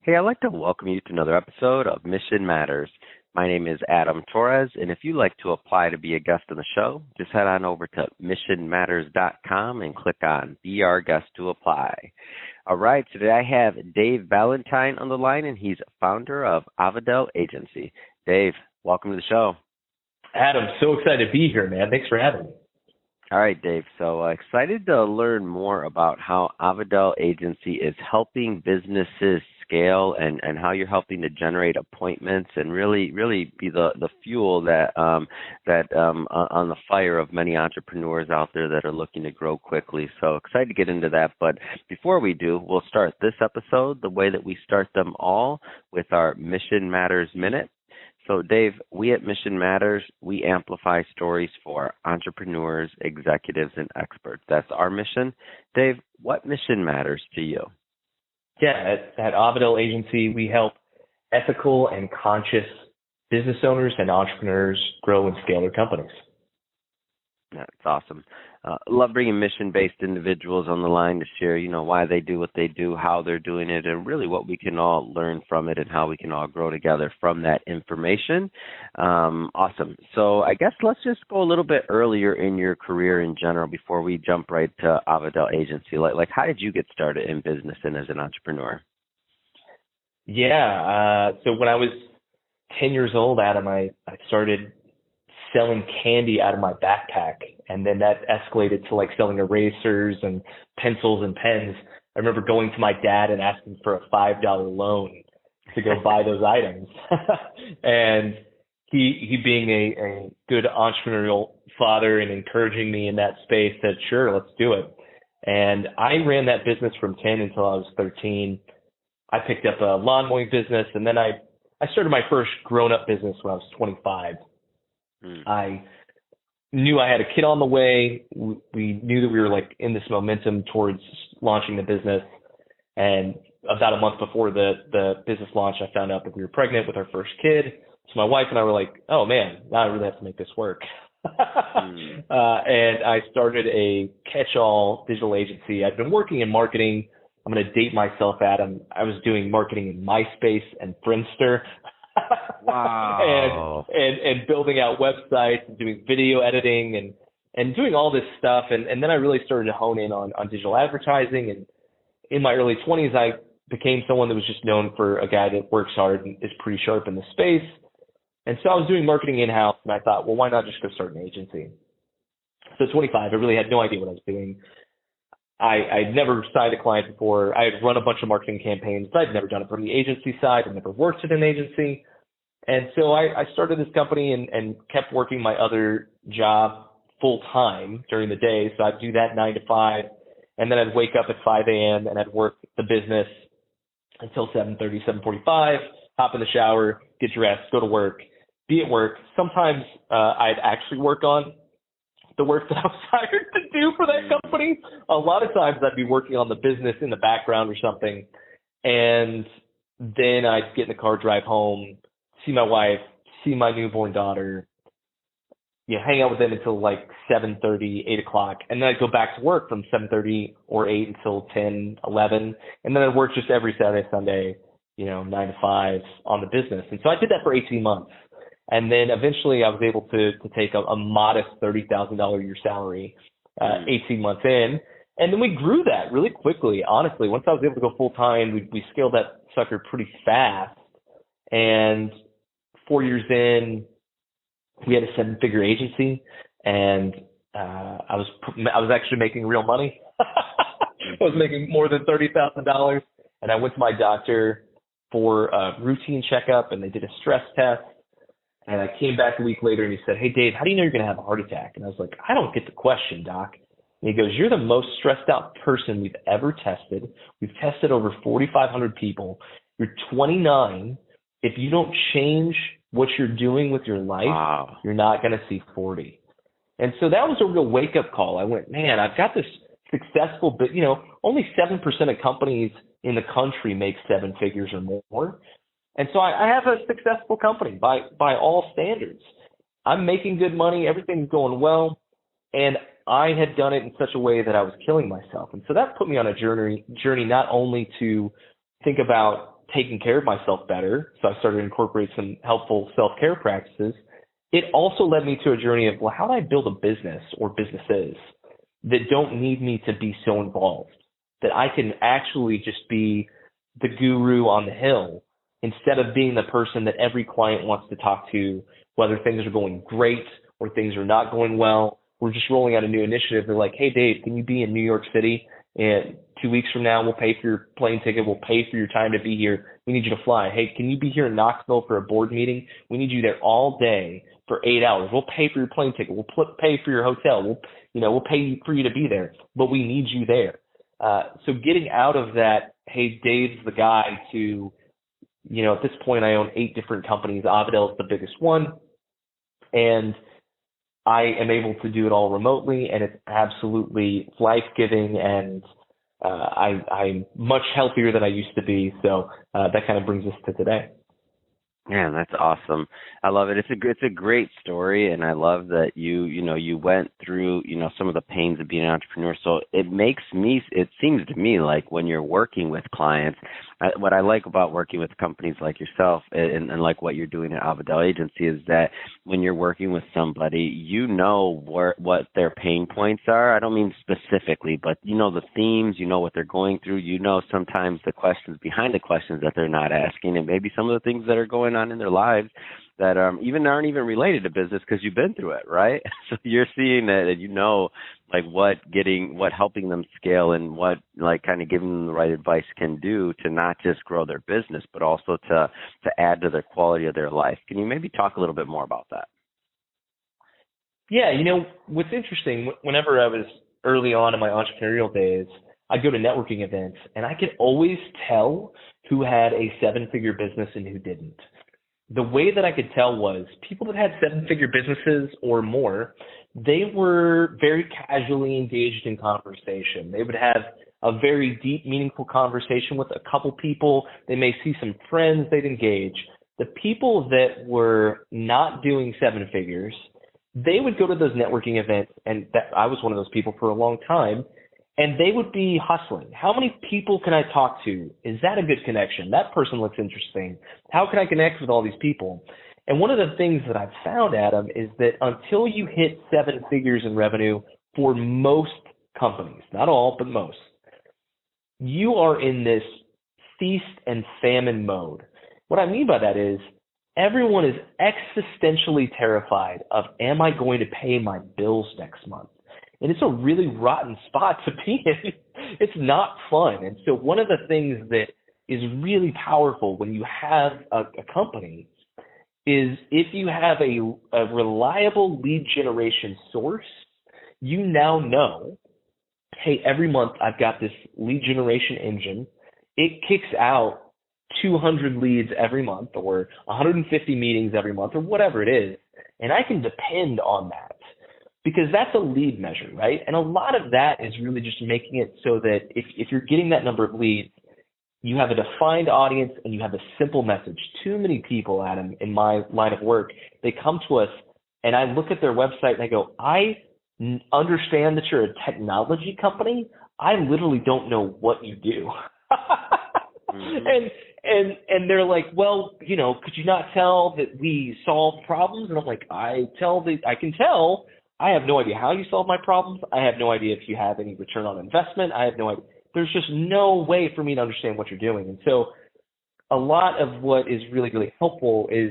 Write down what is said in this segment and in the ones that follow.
Hey, I'd like to welcome you to another episode of Mission Matters. My name is Adam Torres, and if you'd like to apply to be a guest on the show, just head on over to missionmatters.com and click on Be Our Guest to apply. All right, today I have Dave Valentine on the line, and he's founder of Avidel Agency. Dave, welcome to the show. Adam, so excited to be here, man. Thanks for having me. All right, Dave. So excited to learn more about how Avidel Agency is helping businesses scale and how you're helping to generate appointments and really be the fuel that on the fire of many entrepreneurs out there that are looking to grow quickly. So excited to get into that. But before we do, we'll start this episode the way that we start them all with our Mission Matters Minute. So, Dave, we at Mission Matters, we amplify stories for entrepreneurs, executives, and experts. That's our mission. Dave, what mission matters to you? Yeah, at Avidel Agency, we help ethical and conscious business owners and entrepreneurs grow and scale their companies. That's awesome. Love bringing mission-based individuals on the line to share, why they do what they do, how they're doing it, and really what we can all learn from it and how we can all grow together from that information. Awesome. So I guess let's just go a little bit earlier in your career in general before we jump right to Avidel Agency. Like how did you get started in business and as an entrepreneur? Yeah. So when I was 10 years old, Adam, I started selling candy out of my backpack, and then that escalated to like selling erasers and pencils and pens. I remember going to my dad and asking for a $5 loan to go buy those items. And he being a good entrepreneurial father and encouraging me in that space said, sure, let's do it. And I ran that business from 10 until I was 13. I picked up a lawn mowing business, and then I started my first grown-up business when I was 25. I knew I had a kid on the way. We knew that we were like in this momentum towards launching the business. And about a month before the business launch, I found out that we were pregnant with our first kid. So my wife and I were like, oh man, now I really have to make this work. And I started a catch-all digital agency. I'd been working in marketing. I'm going to date myself, Adam. I was doing marketing in MySpace and Friendster. Wow. and building out websites and doing video editing and doing all this stuff. And then I really started to hone in on digital advertising. And in my early 20s, I became someone that was just known for a guy that works hard and is pretty sharp in the space. And so I was doing marketing in-house, and I thought, well, why not just go start an agency? So at 25, I really had no idea what I was doing. I'd never signed a client before. I had run a bunch of marketing campaigns, but I'd never done it from the agency side. I'd never worked at an agency. And so I started this company and kept working my other job full time during the day. So I'd do that 9 to 5, and then I'd wake up at 5 a.m. and I'd work the business until 7:30, 7:45, hop in the shower, get dressed, go to work, be at work. Sometimes I'd actually work on the work that I was hired to do for that company. A lot of times I'd be working on the business in the background or something. And then I'd get in the car, drive home, see my wife, see my newborn daughter, hang out with them until like 7:30, 8 o'clock. And then I'd go back to work from 7:30 or 8 until 10, 11. And then I'd work just every Saturday, Sunday, 9 to 5 on the business. And so I did that for 18 months. And then eventually I was able to take a modest $30,000 a year salary 18 months in. And then we grew that really quickly, honestly. Once I was able to go full time, we scaled that sucker pretty fast. And 4 years in, we had a 7-figure agency, and I was actually making real money. I was making more than $30,000. And I went to my doctor for a routine checkup, and they did a stress test. And I came back a week later, and he said, hey, Dave, how do you know you're going to have a heart attack? And I was like, I don't get the question, doc. And he goes, you're the most stressed out person we've ever tested. We've tested over 4,500 people. You're 29. If you don't change what you're doing with your life, wow, you're not going to see 40. And so that was a real wake-up call. I went, man, I've got this successful, but only 7% of companies in the country make 7 figures or more. And so I have a successful company by all standards. I'm making good money. Everything's going well. And I had done it in such a way that I was killing myself. And so that put me on a journey not only to think about taking care of myself better. So I started to incorporate some helpful self-care practices. It also led me to a journey of, well, how do I build a business or businesses that don't need me to be so involved, that I can actually just be the guru on the hill instead of being the person that every client wants to talk to, whether things are going great or things are not going well. We're just rolling out a new initiative. They're like, hey, Dave, can you be in New York City? And 2 weeks from now, we'll pay for your plane ticket. We'll pay for your time to be here. We need you to fly. Hey, can you be here in Knoxville for a board meeting? We need you there all day for 8 hours. We'll pay for your plane ticket. We'll pay for your hotel. We'll pay for you to be there, but we need you there. So getting out of that, hey, Dave's the guy, to, at this point I own 8 different companies. Avidel is the biggest one. And I am able to do it all remotely, and it's absolutely life-giving, and I'm much healthier than I used to be. So that kind of brings us to today. Yeah, that's awesome. I love it. It's a great story, and I love that you went through some of the pains of being an entrepreneur. So it seems to me like when you're working with clients, what I like about working with companies like yourself and like what you're doing at Avidel Agency is that when you're working with somebody, what their pain points are. I don't mean specifically, but the themes, what they're going through, sometimes the questions behind the questions that they're not asking, and maybe some of the things that are going on in their lives that aren't even related to business because you've been through it, right? So you're seeing that, and what helping them scale and what kind of giving them the right advice can do to not just grow their business, but also to add to the quality of their life. Can you maybe talk a little bit more about that? Yeah, what's interesting, whenever I was early on in my entrepreneurial days, I'd go to networking events, and I could always tell who had a 7-figure business and who didn't. The way that I could tell was people that had 7-figure businesses or more, they were very casually engaged in conversation. They would have a very deep, meaningful conversation with a couple people. They may see some friends they'd engage. The people that were not doing 7 figures, they would go to those networking events, and I was one of those people for a long time, and they would be hustling. How many people can I talk to? Is that a good connection? That person looks interesting. How can I connect with all these people? And one of the things that I've found, Adam, is that until you hit 7 figures in revenue for most companies, not all, but most, you are in this feast and famine mode. What I mean by that is everyone is existentially terrified of, am I going to pay my bills next month? And it's a really rotten spot to be in. It's not fun. And so one of the things that is really powerful when you have a company is if you have a reliable lead generation source, you now know, hey, every month I've got this lead generation engine. It kicks out 200 leads every month or 150 meetings every month or whatever it is. And I can depend on that. Because that's a lead measure, right? And a lot of that is really just making it so that if you're getting that number of leads, you have a defined audience and you have a simple message. Too many people, Adam, in my line of work, they come to us and I look at their website and I go, I understand that you're a technology company. I literally don't know what you do. And they're like, well, could you not tell that we solve problems? And I'm like, I can tell. I have no idea how you solve my problems. I have no idea if you have any return on investment. I have no idea. There's just no way for me to understand what you're doing. And so a lot of what is really, really helpful is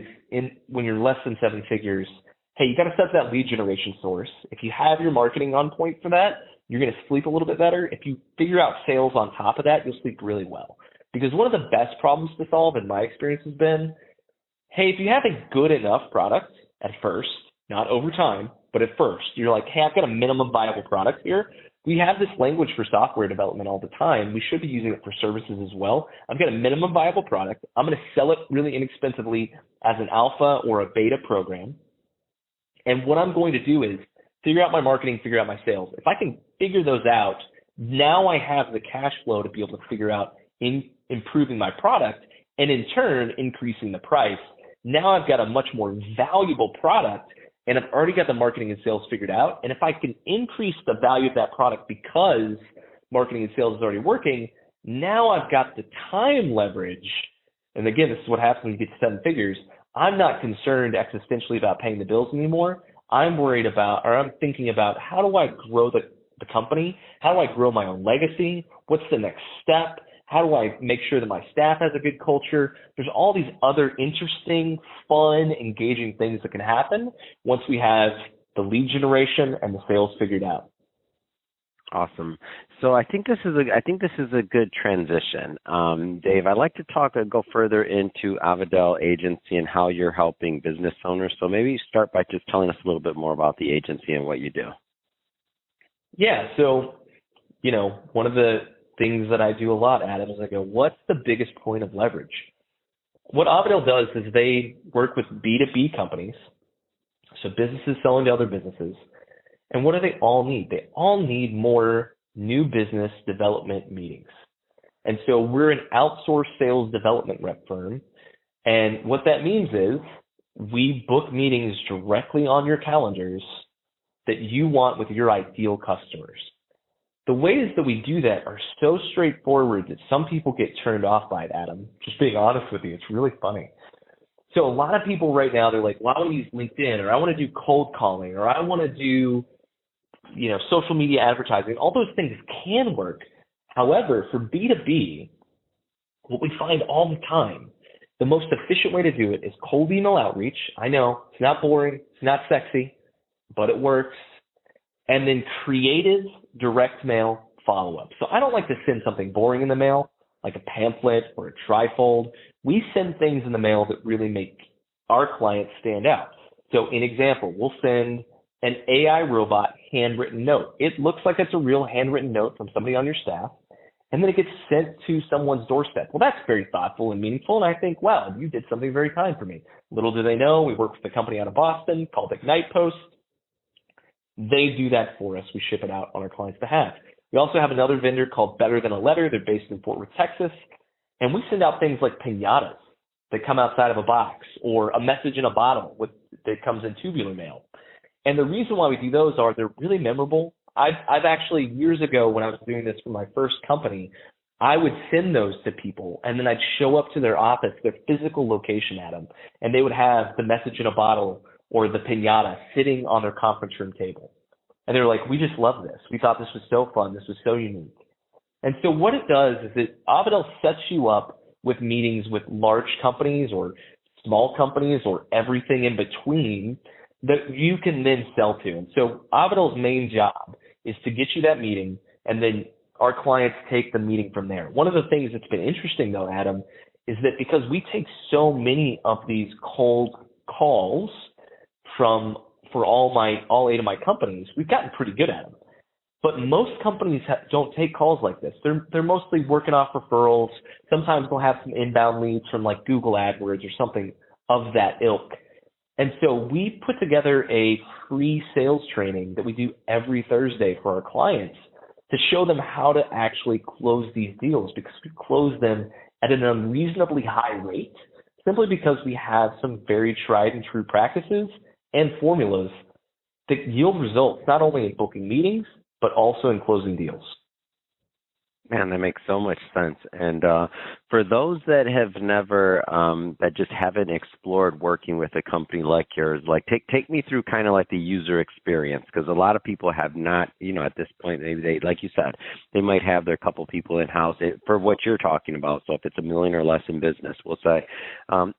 when you're less than 7 figures, hey, you got to set that lead generation source. If you have your marketing on point for that, you're going to sleep a little bit better. If you figure out sales on top of that, you'll sleep really well. Because one of the best problems to solve in my experience has been, hey, if you have a good enough product at first, not over time, but at first, you're like, hey, I've got a minimum viable product here. We have this language for software development all the time. We should be using it for services as well. I've got a minimum viable product. I'm going to sell it really inexpensively as an alpha or a beta program. And what I'm going to do is figure out my marketing, figure out my sales. If I can figure those out, now I have the cash flow to be able to figure out improving my product and in turn increasing the price. Now I've got a much more valuable product and I've already got the marketing and sales figured out. And if I can increase the value of that product because marketing and sales is already working, now I've got the time leverage and again, this is what happens when you get to seven figures, I'm not concerned existentially about paying the bills anymore. I'm thinking about how do I grow the company? How do I grow my own legacy? What's the next step? How do I make sure that my staff has a good culture? There's all these other interesting, fun, engaging things that can happen once we have the lead generation and the sales figured out. Awesome. So I think this is a good transition. Dave, I'd like to go further into Avidel Agency and how you're helping business owners. So maybe you start by just telling us a little bit more about the agency and what you do. Yeah. So, one of the things that I do a lot, Adam, is I go, what's the biggest point of leverage? What Avidel does is they work with B2B companies, so businesses selling to other businesses. And what do they all need? They all need more new business development meetings. And so we're an outsourced sales development rep firm. And what that means is we book meetings directly on your calendars that you want with your ideal customers. The ways that we do that are so straightforward that some people get turned off by it, Adam. Just being honest with you, it's really funny. So a lot of people right now, they're like, well, I want to use LinkedIn, or I want to do cold calling, or I want to do social media advertising. All those things can work. However, for B2B, what we find all the time, the most efficient way to do it is cold email outreach. I know it's not boring, it's not sexy, but it works. And then creative direct mail follow-up. So I don't like to send something boring in the mail, like a pamphlet or a trifold. We send things in the mail that really make our clients stand out. So an example, we'll send an AI robot handwritten note. It looks like it's a real handwritten note from somebody on your staff, and then it gets sent to someone's doorstep. Well, that's very thoughtful and meaningful, and I think, wow, you did something very kind for me. Little do they know, we work with a company out of Boston called Ignite Post. They do that for us. We ship it out on our client's behalf. We also have another vendor called Better Than a Letter. They're based in Fort Worth, Texas, and we send out things like piñatas that come outside of a box, or a message in a bottle that comes in tubular mail. And the reason why we do those are they're really memorable. I've actually, years ago when I was doing this for my first company, I would send those to people, and then I'd show up to their office, their physical location, Adam, and they would have the message in a bottle or the piñata sitting on their conference room table. And they were like, we just love this. We thought this was so fun. This was so unique. And so what it does is that Avidel sets you up with meetings with large companies or small companies or everything in between that you can then sell to. And so Avidel's main job is to get you that meeting, and then our clients take the meeting from there. One of the things that's been interesting, though, Adam, is that because we take so many of these cold calls for all 8 of my companies, we've gotten pretty good at them. But most companies don't take calls like this. They're mostly working off referrals. Sometimes they'll have some inbound leads from like Google AdWords or something of that ilk. And so we put together a free sales training that we do every Thursday for our clients to show them how to actually close these deals, because we close them at an unreasonably high rate simply because we have some very tried and true practices and formulas that yield results not only in booking meetings, but also in closing deals. Man, that makes so much sense. And for those that have never, that just haven't explored working with a company like yours, like take me through kind of like the user experience, because a lot of people have not, at this point, maybe they, like you said, they might have their couple people in house for what you're talking about. So if it's $1 million or less in business, we'll say,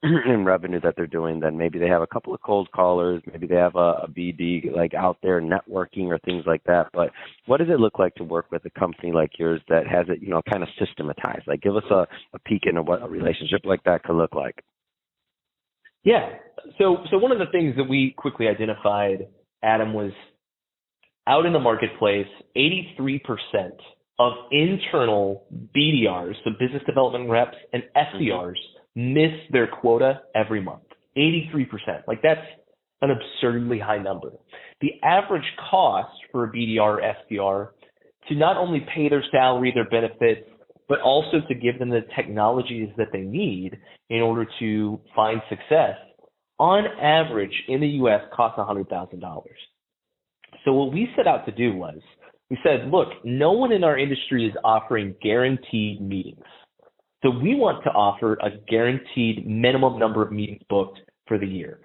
in revenue that they're doing, then maybe they have a couple of cold callers, maybe they have a BD like out there networking or things like that. But what does it look like to work with a company like yours that has it, kind of systematized? Like, give us a peek into what a relationship like that could look like. Yeah. So one of the things that we quickly identified, Adam, was out in the marketplace, 83% of internal BDRs, so business development reps, and SDRs miss their quota every month. 83%. Like, that's an absurdly high number. The average cost for a BDR or SDR to not only pay their salary, their benefits, but also to give them the technologies that they need in order to find success, on average in the U.S. costs $100,000. So what we set out to do was, we said, look, no one in our industry is offering guaranteed meetings. So we want to offer a guaranteed minimum number of meetings booked for the year.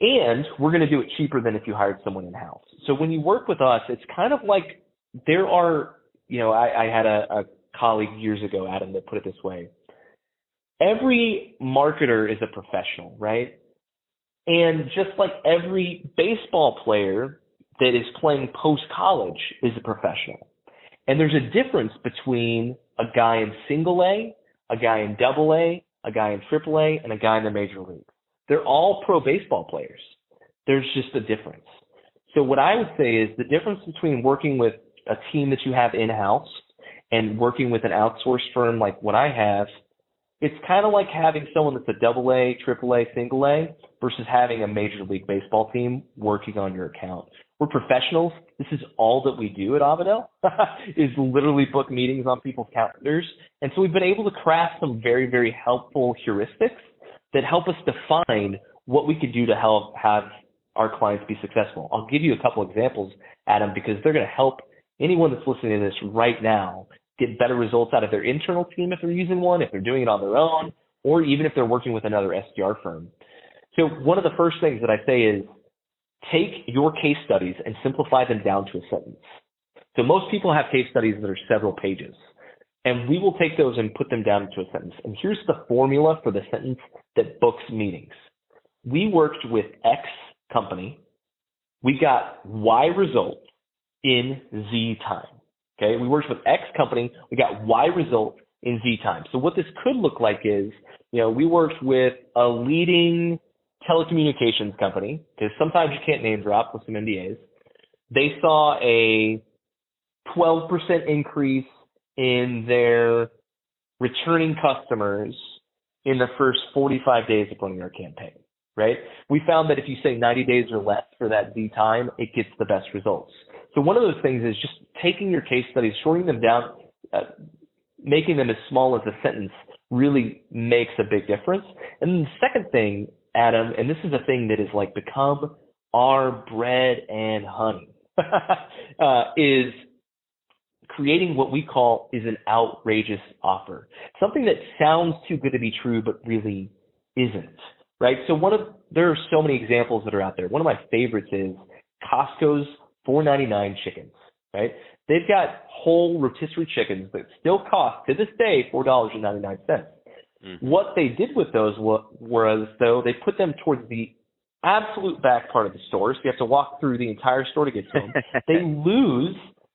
And we're going to do it cheaper than if you hired someone in-house. So when you work with us, it's kind of like there are, I had a colleague years ago, Adam, that put it this way. Every marketer is a professional, right? And just like every baseball player that is playing post-college is a professional. And there's a difference between a guy in single A, a guy in double A, a guy in triple A, and a guy in the major league. They're all pro baseball players. There's just a difference. So what I would say is the difference between working with a team that you have in-house and working with an outsourced firm like what I have, it's kind of like having someone that's a double A, triple A, single A versus having a major league baseball team working on your account. We're professionals. This is all that we do at Avadel is literally book meetings on people's calendars. And so we've been able to craft some very, very helpful heuristics that help us define what we could do to help have our clients be successful. I'll give you a couple examples, Adam, because they're going to help anyone that's listening to this right now get better results out of their internal team if they're using one, if they're doing it on their own, or even if they're working with another SDR firm. So one of the first things that I say is take your case studies and simplify them down to a sentence. So most people have case studies that are several pages, and we will take those and put them down into a sentence. And here's the formula for the sentence that books meetings. We worked with X company. We got Y result in Z time. Okay, we worked with X company. We got Y result in Z time. So what this could look like is, we worked with a leading telecommunications company, because sometimes you can't name drop with some NDAs. They saw a 12% increase in their returning customers in the first 45 days of running our campaign, right? We found that if you say 90 days or less for that Z time, it gets the best results. So one of those things is just taking your case studies, shorting them down, making them as small as a sentence really makes a big difference. And then the second thing, Adam, and this is a thing that is like become our bread and honey, is creating what we call is an outrageous offer. Something that sounds too good to be true, but really isn't, right? So there are so many examples that are out there. One of my favorites is Costco's $4.99 chickens, right? They've got whole rotisserie chickens that still cost to this day $4.99. Mm-hmm. What they did with those was though they put them towards the absolute back part of the store, so you have to walk through the entire store to get to them.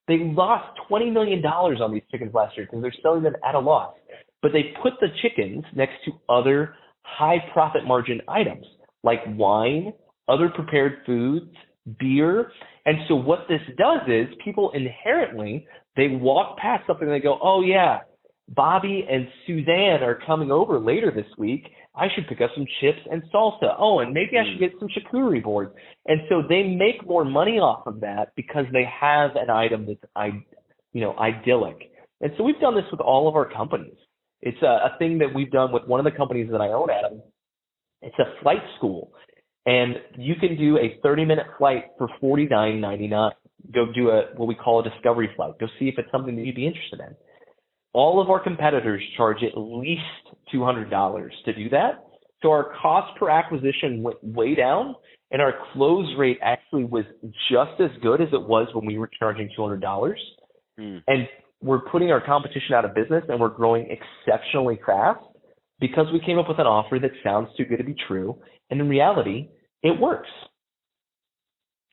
They lost $20 million on these chickens last year because they're selling them at a loss. But they put the chickens next to other high profit margin items like wine, other prepared foods, beer. And so what this does is people inherently, they walk past something and they go, oh yeah, Bobby and Suzanne are coming over later this week. I should pick up some chips and salsa. Oh, and maybe I should get some charcuterie boards. And so they make more money off of that because they have an item that's, idyllic. And so we've done this with all of our companies. It's a thing that we've done with one of the companies that I own, Adam. It's a flight school. And you can do a 30-minute flight for $49.99. Go do what we call a discovery flight. Go see if it's something that you'd be interested in. All of our competitors charge at least $200 to do that. So our cost per acquisition went way down, and our close rate actually was just as good as it was when we were charging $200. And we're putting our competition out of business, and we're growing exceptionally fast because we came up with an offer that sounds too good to be true. And in reality, it works.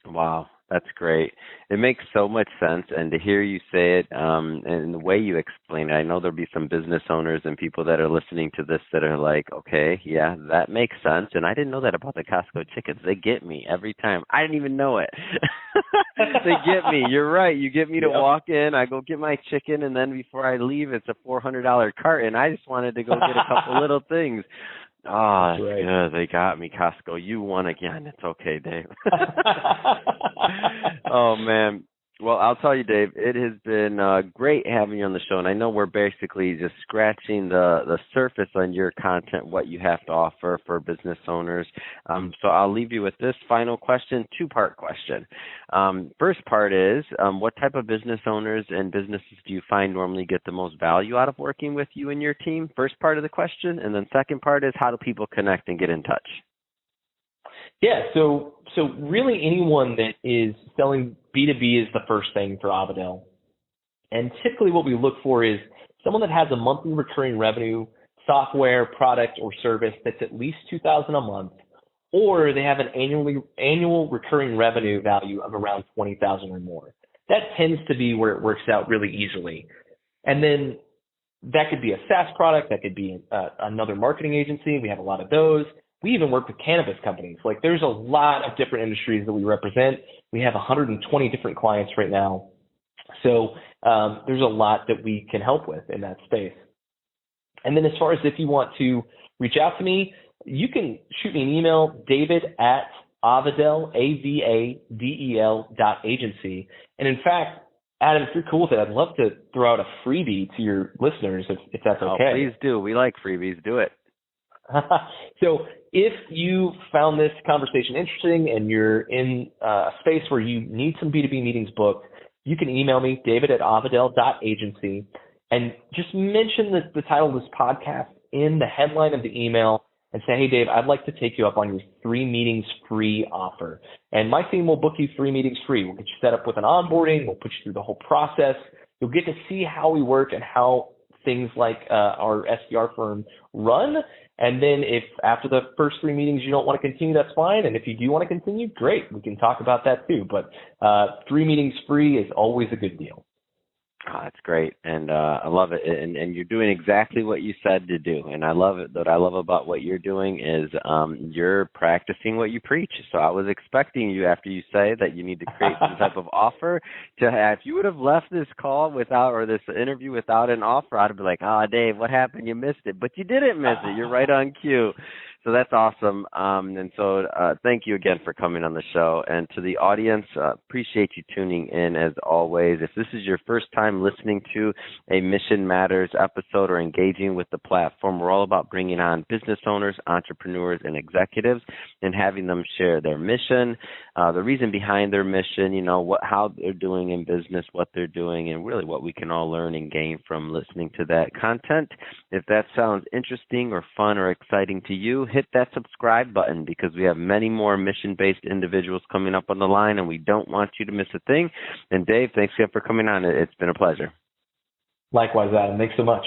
Wow, that's great. It makes so much sense. And to hear you say it and the way you explain it, I know there'll be some business owners and people that are listening to this that are like, okay, yeah, that makes sense. And I didn't know that about the Costco chickens. They get me every time. I didn't even know it. They get me. You're right. You get me to walk in. I go get my chicken. And then before I leave, it's a $400 carton. I just wanted to go get a couple little things. Oh, that's right. Good. They got me, Costco. You won again. It's okay, Dave. Oh, man. Well, I'll tell you, Dave, it has been great having you on the show, and I know we're basically just scratching the surface on your content, what you have to offer for business owners. So I'll leave you with this final question, two-part question. First part is, what type of business owners and businesses do you find normally get the most value out of working with you and your team? First part of the question, and then second part is, how do people connect and get in touch? Yeah, so really anyone that is selling B2B is the first thing for Avadel. And typically what we look for is someone that has a monthly recurring revenue software, product, or service that's at least $2,000 a month, or they have an annual recurring revenue value of around $20,000 or more. That tends to be where it works out really easily. And then that could be a SaaS product, that could be another marketing agency. We have a lot of those. We even work with cannabis companies. Like, there's a lot of different industries that we represent. We have 120 different clients right now. So there's a lot that we can help with in that space. And then as far as if you want to reach out to me, you can shoot me an email, David@Avadel, AVADEL.agency. And in fact, Adam, if you're cool with it, I'd love to throw out a freebie to your listeners if that's okay. Oh, please do. We like freebies. Do it. So if you found this conversation interesting and you're in a space where you need some B2B meetings booked, you can email me, David@Avadel.agency, and just mention the title of this podcast in the headline of the email and say, hey, Dave, I'd like to take you up on your 3 meetings free offer. And my team will book you 3 meetings free. We'll get you set up with an onboarding. We'll put you through the whole process. You'll get to see how we work and how things like our SDR firm run. And then if after the first 3 meetings you don't want to continue, that's fine. And if you do want to continue, great. We can talk about that too. But 3 meetings free is always a good deal. Oh, that's great, and I love it. And you're doing exactly what you said to do. And I love it. What I love about what you're doing is you're practicing what you preach. So I was expecting you, after you say that you need to create some type of offer, to have. If you would have left this call without, or this interview without an offer, I'd be like, oh, Dave, what happened? You missed it. But you didn't miss it. You're right on cue. So that's awesome. And so thank you again for coming on the show. And to the audience, appreciate you tuning in as always. If this is your first time listening to a Mission Matters episode or engaging with the platform, we're all about bringing on business owners, entrepreneurs, and executives and having them share their mission, the reason behind their mission, how they're doing in business, what they're doing, and really what we can all learn and gain from listening to that content. If that sounds interesting or fun or exciting to you, hit that subscribe button, because we have many more mission-based individuals coming up on the line, and we don't want you to miss a thing. And Dave, thanks again for coming on. It's been a pleasure. Likewise, Adam. Thanks so much.